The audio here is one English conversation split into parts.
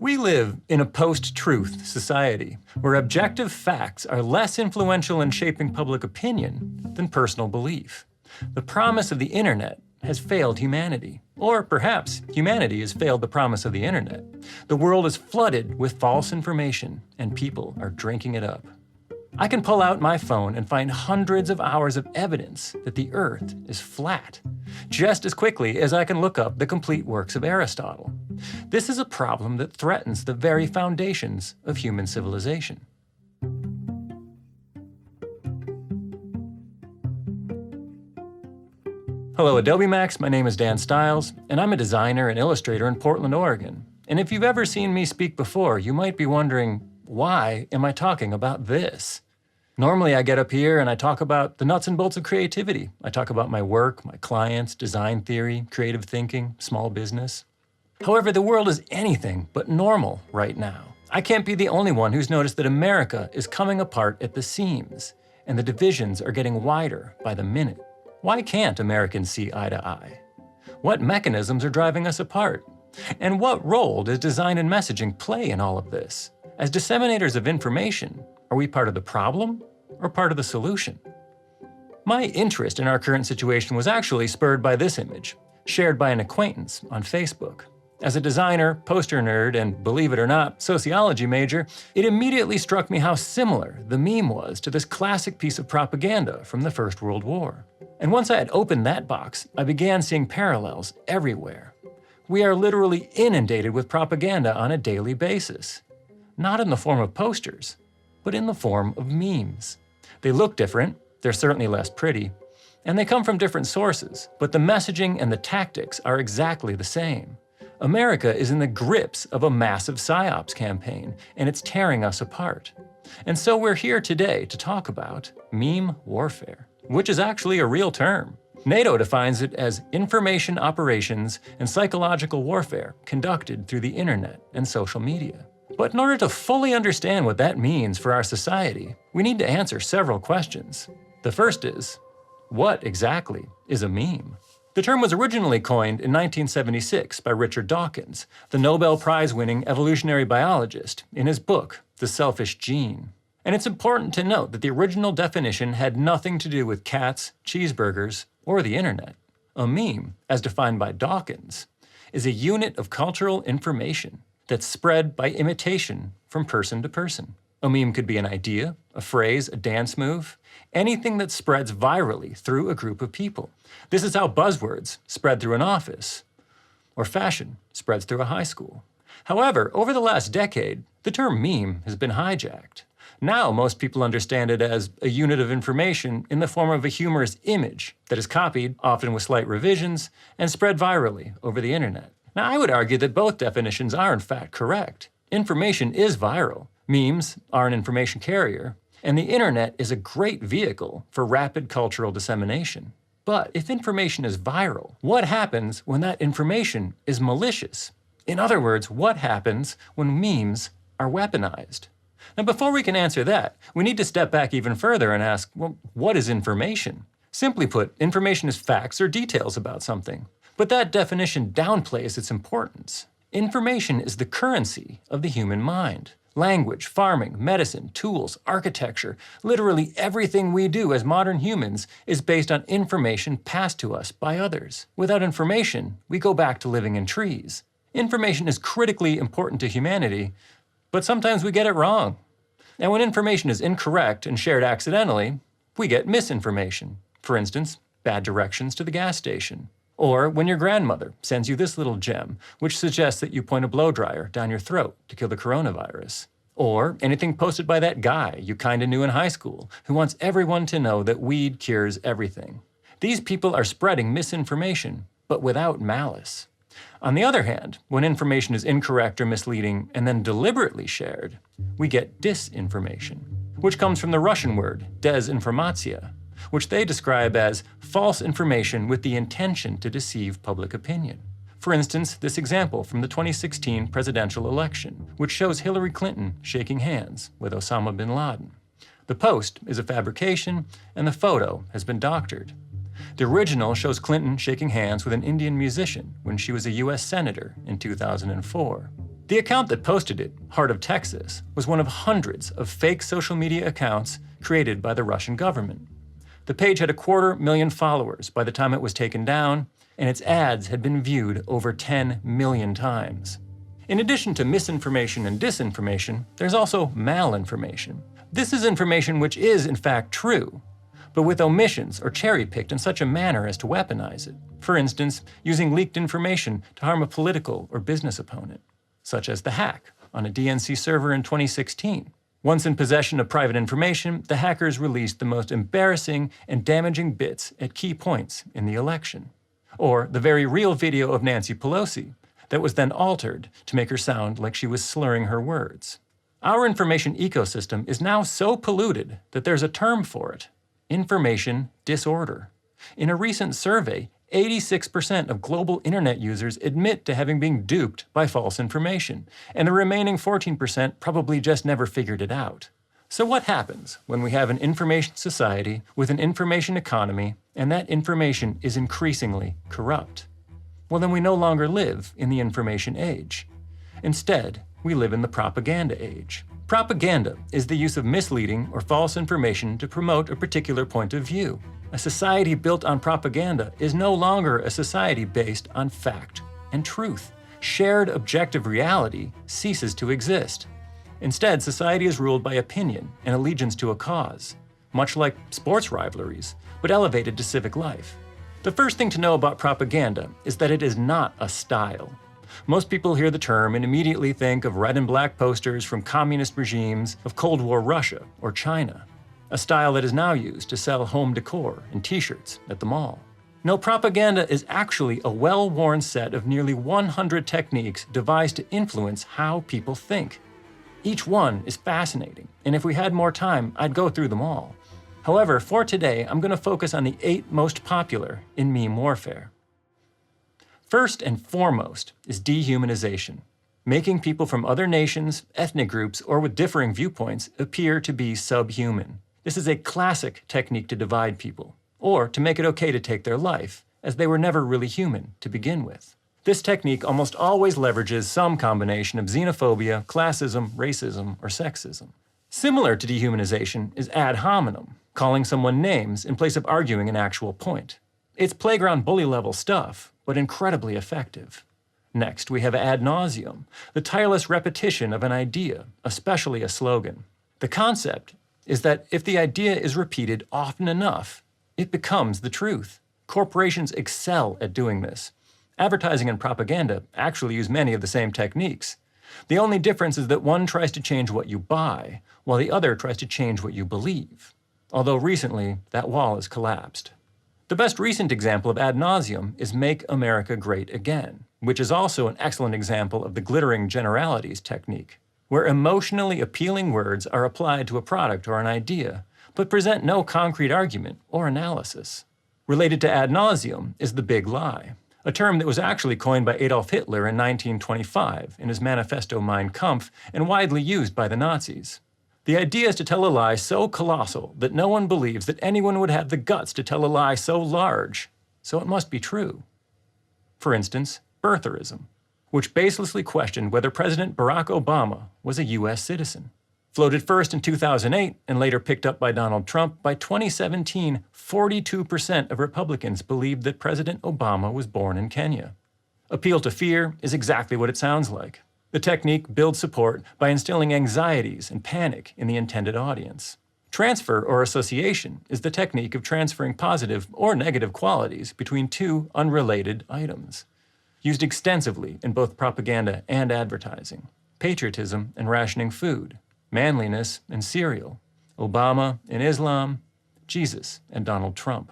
We live in a post-truth society where objective facts are less influential in shaping public opinion than personal belief. The promise of the internet has failed humanity. Or perhaps humanity has failed the promise of the internet. The world is flooded with false information and people are drinking it up. I can pull out my phone and find hundreds of hours of evidence that the Earth is flat, just as quickly as I can look up the complete works of Aristotle. This is a problem that threatens the very foundations of human civilization. Hello Adobe MAX, my name is Dan Stiles, and I'm a designer and illustrator in Portland, Oregon. And if you've ever seen me speak before, you might be wondering, why am I talking about this? Normally I get up here and I talk about the nuts and bolts of creativity. I talk about my work, my clients, design theory, creative thinking, small business. However, the world is anything but normal right now. I can't be the only one who's noticed that America is coming apart at the seams, and the divisions are getting wider by the minute. Why can't Americans see eye to eye? What mechanisms are driving us apart? And what role does design and messaging play in all of this? As disseminators of information, are we part of the problem or part of the solution? My interest in our current situation was actually spurred by this image, shared by an acquaintance on Facebook. As a designer, poster nerd, and believe it or not, sociology major, it immediately struck me how similar the meme was to this classic piece of propaganda from the First World War. And once I had opened that box, I began seeing parallels everywhere. We are literally inundated with propaganda on a daily basis. Not in the form of posters, but in the form of memes. They look different, they're certainly less pretty, and they come from different sources, but the messaging and the tactics are exactly the same. America is in the grips of a massive psyops campaign, and it's tearing us apart. And so we're here today to talk about meme warfare, which is actually a real term. NATO defines it as information operations and psychological warfare conducted through the internet and social media. But in order to fully understand what that means for our society, we need to answer several questions. The first is, what exactly is a meme? The term was originally coined in 1976 by Richard Dawkins, the Nobel Prize-winning evolutionary biologist, in his book, The Selfish Gene. And it's important to note that the original definition had nothing to do with cats, cheeseburgers, or the internet. A meme, as defined by Dawkins, is a unit of cultural information that's spread by imitation from person to person. A meme could be an idea, a phrase, a dance move, anything that spreads virally through a group of people. This is how buzzwords spread through an office, or fashion spreads through a high school. However, over the last decade, the term meme has been hijacked. Now most people understand it as a unit of information in the form of a humorous image that is copied, often with slight revisions, and spread virally over the internet. Now I would argue that both definitions are in fact correct. Information is viral. Memes are an information carrier, and the internet is a great vehicle for rapid cultural dissemination. But if information is viral, what happens when that information is malicious? In other words, what happens when memes are weaponized? Now before we can answer that, we need to step back even further and ask, well, what is information? Simply put, information is facts or details about something. But that definition downplays its importance. Information is the currency of the human mind. Language, farming, medicine, tools, architecture, literally everything we do as modern humans is based on information passed to us by others. Without information, we go back to living in trees. Information is critically important to humanity, but sometimes we get it wrong. And when information is incorrect and shared accidentally, we get misinformation. For instance, bad directions to the gas station. Or when your grandmother sends you this little gem, which suggests that you point a blow dryer down your throat to kill the coronavirus. Or anything posted by that guy you kinda knew in high school who wants everyone to know that weed cures everything. These people are spreading misinformation, but without malice. On the other hand, when information is incorrect or misleading and then deliberately shared, we get disinformation, which comes from the Russian word desinformatia, which they describe as false information with the intention to deceive public opinion. For instance, this example from the 2016 presidential election, which shows Hillary Clinton shaking hands with Osama bin Laden. The post is a fabrication, and the photo has been doctored. The original shows Clinton shaking hands with an Indian musician when she was a US Senator in 2004. The account that posted it, Heart of Texas, was one of hundreds of fake social media accounts created by the Russian government. The page had 250,000 followers by the time it was taken down, and its ads had been viewed over 10 million times. In addition to misinformation and disinformation, there's also malinformation. This is information which is, in fact, true, but with omissions or cherry-picked in such a manner as to weaponize it. For instance, using leaked information to harm a political or business opponent, such as the hack on a DNC server in 2016. Once in possession of private information, the hackers released the most embarrassing and damaging bits at key points in the election. Or the very real video of Nancy Pelosi that was then altered to make her sound like she was slurring her words. Our information ecosystem is now so polluted that there's a term for it: information disorder. In a recent survey, 86% of global internet users admit to having been duped by false information, and the remaining 14% probably just never figured it out. So what happens when we have an information society with an information economy, and that information is increasingly corrupt? Well, then we no longer live in the information age. Instead, we live in the propaganda age. Propaganda is the use of misleading or false information to promote a particular point of view. A society built on propaganda is no longer a society based on fact and truth. Shared objective reality ceases to exist. Instead, society is ruled by opinion and allegiance to a cause, much like sports rivalries, but elevated to civic life. The first thing to know about propaganda is that it is not a style. Most people hear the term and immediately think of red and black posters from communist regimes of Cold War Russia or China, a style that is now used to sell home decor and t-shirts at the mall. No, propaganda is actually a well-worn set of nearly 100 techniques devised to influence how people think. Each one is fascinating, and if we had more time, I'd go through them all. However, for today, I'm going to focus on the 8 most popular in meme warfare. First and foremost is dehumanization, making people from other nations, ethnic groups, or with differing viewpoints appear to be subhuman. This is a classic technique to divide people, or to make it okay to take their life, as they were never really human to begin with. This technique almost always leverages some combination of xenophobia, classism, racism, or sexism. Similar to dehumanization is ad hominem, calling someone names in place of arguing an actual point. It's playground bully level stuff, but incredibly effective. Next, we have ad nauseum, the tireless repetition of an idea, especially a slogan. The concept is that if the idea is repeated often enough, it becomes the truth. Corporations excel at doing this. Advertising and propaganda actually use many of the same techniques. The only difference is that one tries to change what you buy, while the other tries to change what you believe. Although recently, that wall has collapsed. The best recent example of ad nauseum is Make America Great Again, which is also an excellent example of the glittering generalities technique, where emotionally appealing words are applied to a product or an idea, but present no concrete argument or analysis. Related to ad nauseum is the big lie, a term that was actually coined by Adolf Hitler in 1925 in his manifesto Mein Kampf and widely used by the Nazis. The idea is to tell a lie so colossal that no one believes that anyone would have the guts to tell a lie so large, so it must be true. For instance, birtherism, which baselessly questioned whether President Barack Obama was a U.S. citizen. Floated first in 2008 and later picked up by Donald Trump, by 2017, 42% of Republicans believed that President Obama was born in Kenya. Appeal to fear is exactly what it sounds like. The technique builds support by instilling anxieties and panic in the intended audience. Transfer or association is the technique of transferring positive or negative qualities between two unrelated items. Used extensively in both propaganda and advertising. Patriotism and rationing food. Manliness and cereal. Obama and Islam. Jesus and Donald Trump.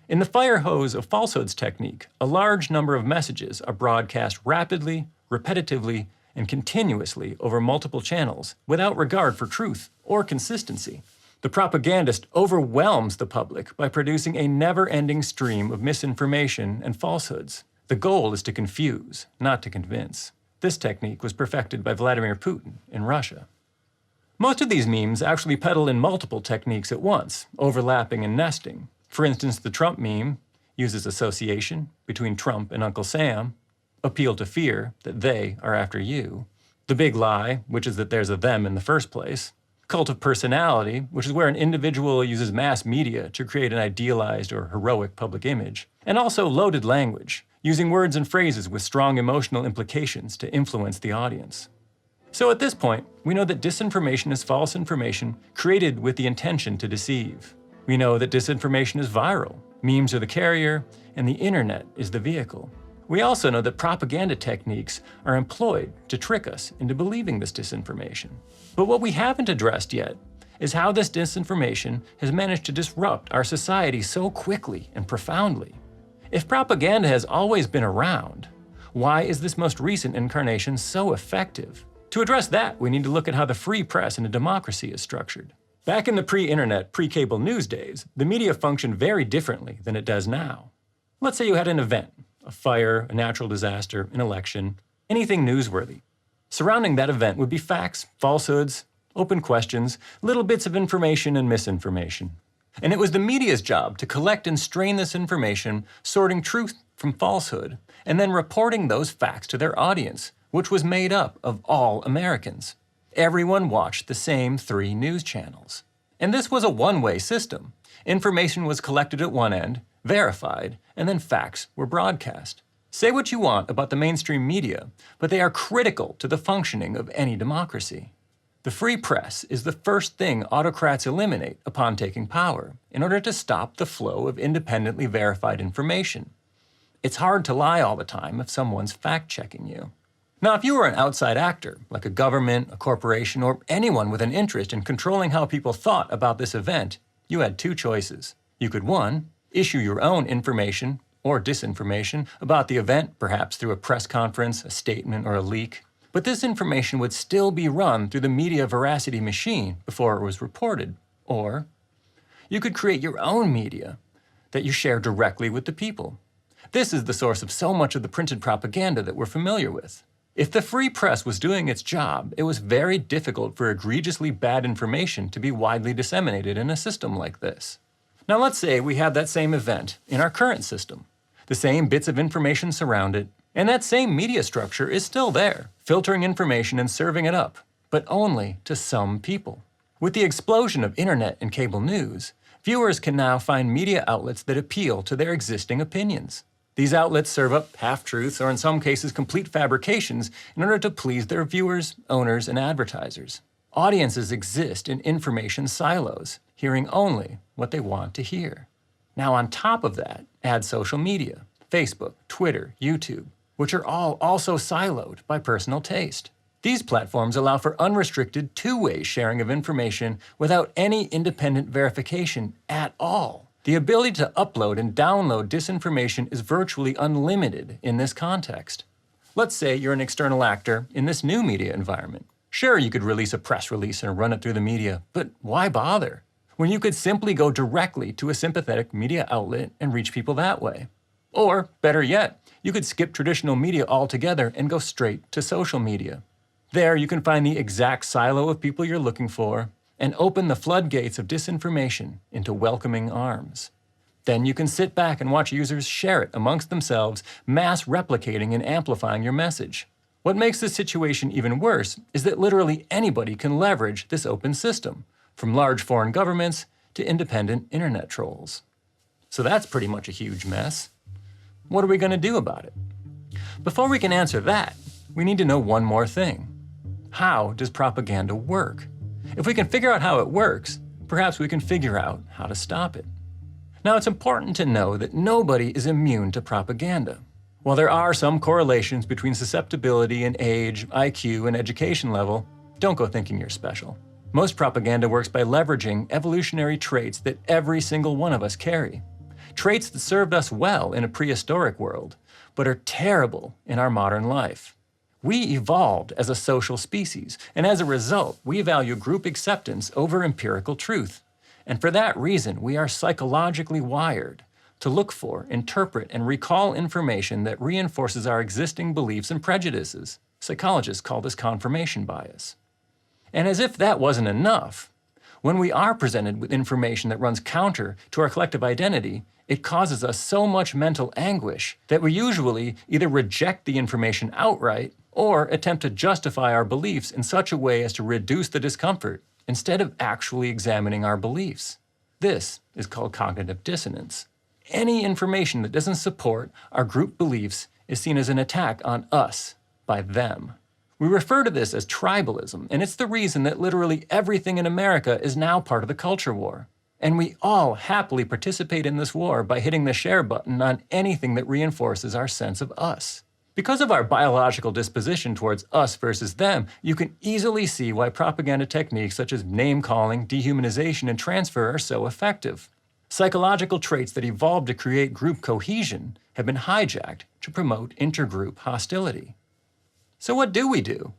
In the fire hose of falsehoods technique, a large number of messages are broadcast rapidly, repetitively, and continuously over multiple channels without regard for truth or consistency. The propagandist overwhelms the public by producing a never-ending stream of misinformation and falsehoods. The goal is to confuse, not to convince. This technique was perfected by Vladimir Putin in Russia. Most of these memes actually peddle in multiple techniques at once, overlapping and nesting. For instance, the Trump meme uses association between Trump and Uncle Sam, appeal to fear that they are after you, The big lie, which is that there's a them in the first place. Cult of personality, which is where an individual uses mass media to create an idealized or heroic public image. And also loaded language, using words and phrases with strong emotional implications to influence the audience. So at this point, we know that disinformation is false information created with the intention to deceive. We know that disinformation is viral, memes are the carrier, and the internet is the vehicle. We also know that propaganda techniques are employed to trick us into believing this disinformation. But what we haven't addressed yet is how this disinformation has managed to disrupt our society so quickly and profoundly. If propaganda has always been around, why is this most recent incarnation so effective? To address that, we need to look at how the free press in a democracy is structured. Back in the pre-internet, pre-cable news days, the media functioned very differently than it does now. Let's say you had an event, a fire, a natural disaster, an election, anything newsworthy. Surrounding that event would be facts, falsehoods, open questions, little bits of information and misinformation. And it was the media's job to collect and strain this information, sorting truth from falsehood, and then reporting those facts to their audience, which was made up of all Americans. Everyone watched the same 3 news channels. And this was a one-way system. Information was collected at one end, verified, and then facts were broadcast. Say what you want about the mainstream media, but they are critical to the functioning of any democracy. The free press is the first thing autocrats eliminate upon taking power in order to stop the flow of independently verified information. It's hard to lie all the time if someone's fact-checking you. Now, if you were an outside actor, like a government, a corporation, or anyone with an interest in controlling how people thought about this event, you had 2 choices. You could, 1, issue your own information or disinformation about the event, perhaps through a press conference, a statement, or a leak. But this information would still be run through the media veracity machine before it was reported. Or you could create your own media that you share directly with the people. This is the source of so much of the printed propaganda that we're familiar with. If the free press was doing its job, it was very difficult for egregiously bad information to be widely disseminated in a system like this. Now let's say we have that same event in our current system. The same bits of information surround it, and that same media structure is still there, filtering information and serving it up, but only to some people. With the explosion of internet and cable news, viewers can now find media outlets that appeal to their existing opinions. These outlets serve up half-truths or in some cases complete fabrications in order to please their viewers, owners, and advertisers. Audiences exist in information silos, hearing only what they want to hear. Now on top of that, add social media, Facebook, Twitter, YouTube, which are all also siloed by personal taste. These platforms allow for unrestricted two-way sharing of information without any independent verification at all. The ability to upload and download disinformation is virtually unlimited in this context. Let's say you're an external actor in this new media environment. Sure, you could release a press release and run it through the media, but why bother? When you could simply go directly to a sympathetic media outlet and reach people that way. Or, better yet, you could skip traditional media altogether and go straight to social media. There you can find the exact silo of people you're looking for, and open the floodgates of disinformation into welcoming arms. Then you can sit back and watch users share it amongst themselves, mass replicating and amplifying your message. What makes this situation even worse is that literally anybody can leverage this open system, from large foreign governments to independent internet trolls. So that's pretty much a huge mess. What are we going to do about it? Before we can answer that, we need to know one more thing. How does propaganda work? If we can figure out how it works, perhaps we can figure out how to stop it. Now, it's important to know that nobody is immune to propaganda. While there are some correlations between susceptibility and age, IQ, and education level, don't go thinking you're special. Most propaganda works by leveraging evolutionary traits that every single one of us carry. Traits that served us well in a prehistoric world, but are terrible in our modern life. We evolved as a social species, and as a result, we value group acceptance over empirical truth. And for that reason, we are psychologically wired to look for, interpret, and recall information that reinforces our existing beliefs and prejudices. Psychologists call this confirmation bias. And as if that wasn't enough, when we are presented with information that runs counter to our collective identity, it causes us so much mental anguish that we usually either reject the information outright or attempt to justify our beliefs in such a way as to reduce the discomfort instead of actually examining our beliefs. This is called cognitive dissonance. Any information that doesn't support our group beliefs is seen as an attack on us by them. We refer to this as tribalism, and it's the reason that literally everything in America is now part of the culture war. And we all happily participate in this war by hitting the share button on anything that reinforces our sense of us. Because of our biological disposition towards us versus them, you can easily see why propaganda techniques such as name-calling, dehumanization, and transfer are so effective. Psychological traits that evolved to create group cohesion have been hijacked to promote intergroup hostility. So what do we do?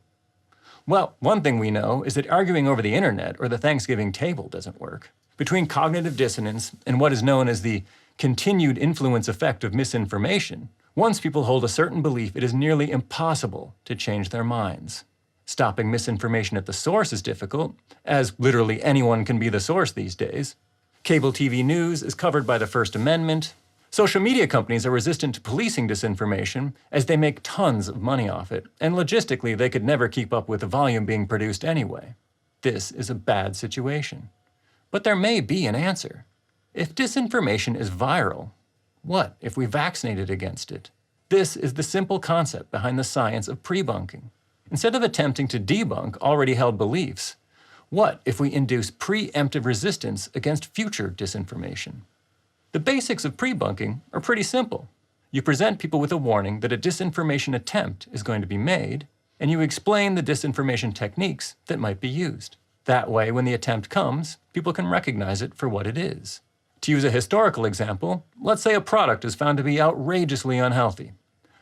Well, one thing we know is that arguing over the internet or the Thanksgiving table doesn't work. Between cognitive dissonance and what is known as the continued influence effect of misinformation, once people hold a certain belief, it is nearly impossible to change their minds. Stopping misinformation at the source is difficult, as literally anyone can be the source these days. Cable TV news is covered by the First Amendment. Social media companies are resistant to policing disinformation as they make tons of money off it, and logistically they could never keep up with the volume being produced anyway. This is a bad situation. But there may be an answer. If disinformation is viral, what if we vaccinated against it? This is the simple concept behind the science of pre-bunking. Instead of attempting to debunk already held beliefs, what if we induce preemptive resistance against future disinformation? The basics of pre-bunking are pretty simple. You present people with a warning that a disinformation attempt is going to be made, and you explain the disinformation techniques that might be used. That way, when the attempt comes, people can recognize it for what it is. To use a historical example, let's say a product is found to be outrageously unhealthy.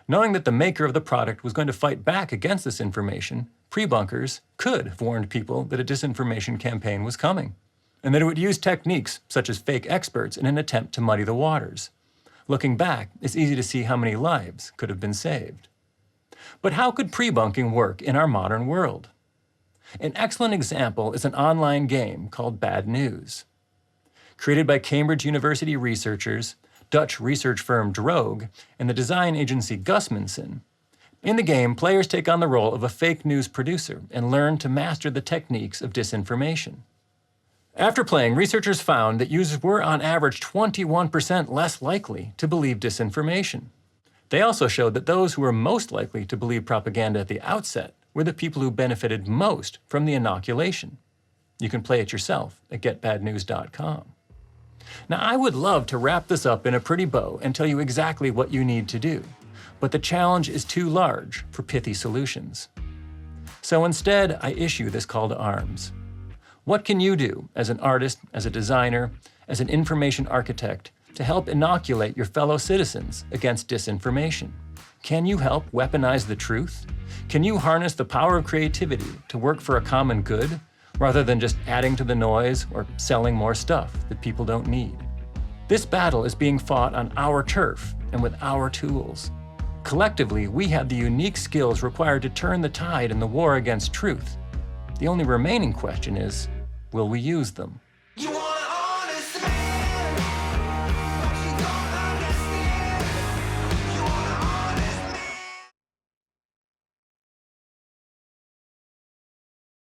Knowing that the maker of the product was going to fight back against this information, pre-bunkers could have warned people that a disinformation campaign was coming, and that it would use techniques such as fake experts in an attempt to muddy the waters. Looking back, it's easy to see how many lives could have been saved. But how could pre-bunking work in our modern world? An excellent example is an online game called Bad News. Created by Cambridge University researchers, Dutch research firm Droog, and the design agency Gusmanson. In the game, players take on the role of a fake news producer and learn to master the techniques of disinformation. After playing, researchers found that users were on average 21% less likely to believe disinformation. They also showed that those who were most likely to believe propaganda at the outset were the people who benefited most from the inoculation. You can play it yourself at getbadnews.com. Now, I would love to wrap this up in a pretty bow and tell you exactly what you need to do, but the challenge is too large for pithy solutions. So instead, I issue this call to arms. What can you do as an artist, as a designer, as an information architect to help inoculate your fellow citizens against disinformation? Can you help weaponize the truth? Can you harness the power of creativity to work for a common good, rather than just adding to the noise or selling more stuff that people don't need? This battle is being fought on our turf and with our tools. Collectively, we have the unique skills required to turn the tide in the war against truth. The only remaining question is, will we use them?